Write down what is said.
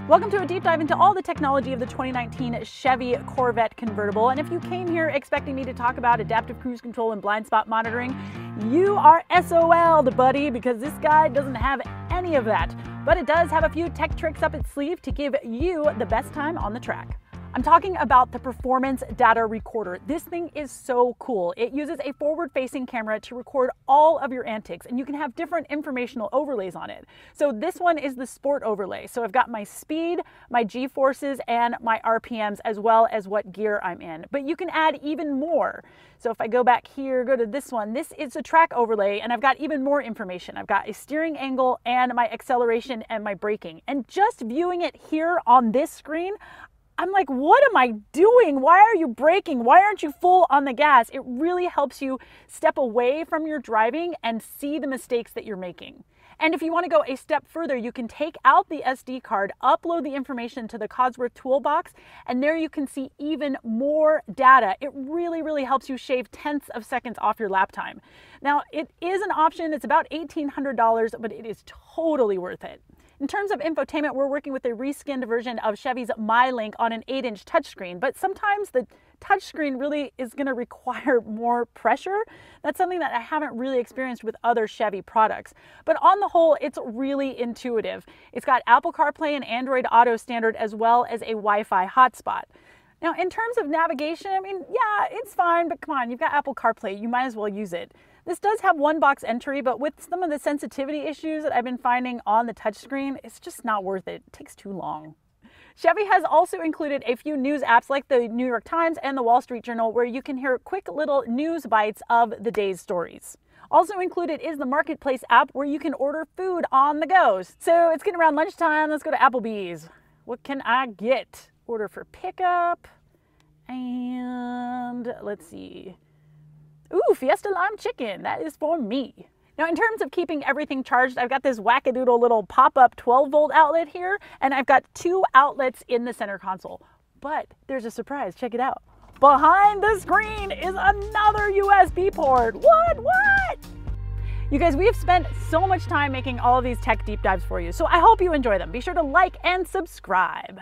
Welcome to a deep dive into all the technology of the 2019 Chevy Corvette convertible. And if you came here expecting me to talk about adaptive cruise control and blind spot monitoring, you are SOL'd, buddy, because this guy doesn't have any of that. But it does have a few tech tricks up its sleeve to give you the best time on the track. I'm talking about the Performance Data Recorder. This thing is so cool. It uses a forward-facing camera to record all of your antics, and you can have different informational overlays on it. So this one is the Sport overlay. So I've got my speed, my G-forces, and my RPMs, as well as what gear I'm in. But you can add even more. So if I go back here, go to this one, this is a track overlay, and I've got even more information. I've got a steering angle and my acceleration and my braking. And just viewing it here on this screen, I'm like, what am I doing? Why are you braking? Why aren't you full on the gas? It really helps you step away from your driving and see the mistakes that you're making. And if you want to go a step further, you can take out the SD card, upload the information to the Codsworth toolbox, and there you can see even more data. It really helps you shave tenths of seconds off your lap time. Now, it is an option. It's about $1,800, but it is totally worth it. In terms of infotainment, we're working with a reskinned version of Chevy's MyLink on an 8-inch touchscreen, but sometimes the touchscreen really is going to require more pressure. That's something that I haven't really experienced with other Chevy products. But on the whole, it's really intuitive. It's got Apple CarPlay and Android Auto standard, as well as a Wi-Fi hotspot. Now, in terms of navigation, I mean, yeah, it's fine, but come on, you've got Apple CarPlay, you might as well use it. This does have one box entry, but with some of the sensitivity issues that I've been finding on the touchscreen, it's just not worth it. It takes too long. Chevy has also included a few news apps like the New York Times and the Wall Street Journal, where you can hear quick little news bites of the day's stories. Also included is the Marketplace app, where you can order food on the go. So it's getting around lunchtime, let's go to Applebee's. What can I get? Order for pickup, and let's see. Ooh, Fiesta Lime Chicken, that is for me. Now, in terms of keeping everything charged, I've got this wackadoodle little pop-up 12-volt outlet here, and I've got 2 outlets in the center console. But there's a surprise, check it out. Behind the screen is another USB port. What? You guys, we have spent so much time making all of these tech deep dives for you, so I hope you enjoy them. Be sure to like and subscribe.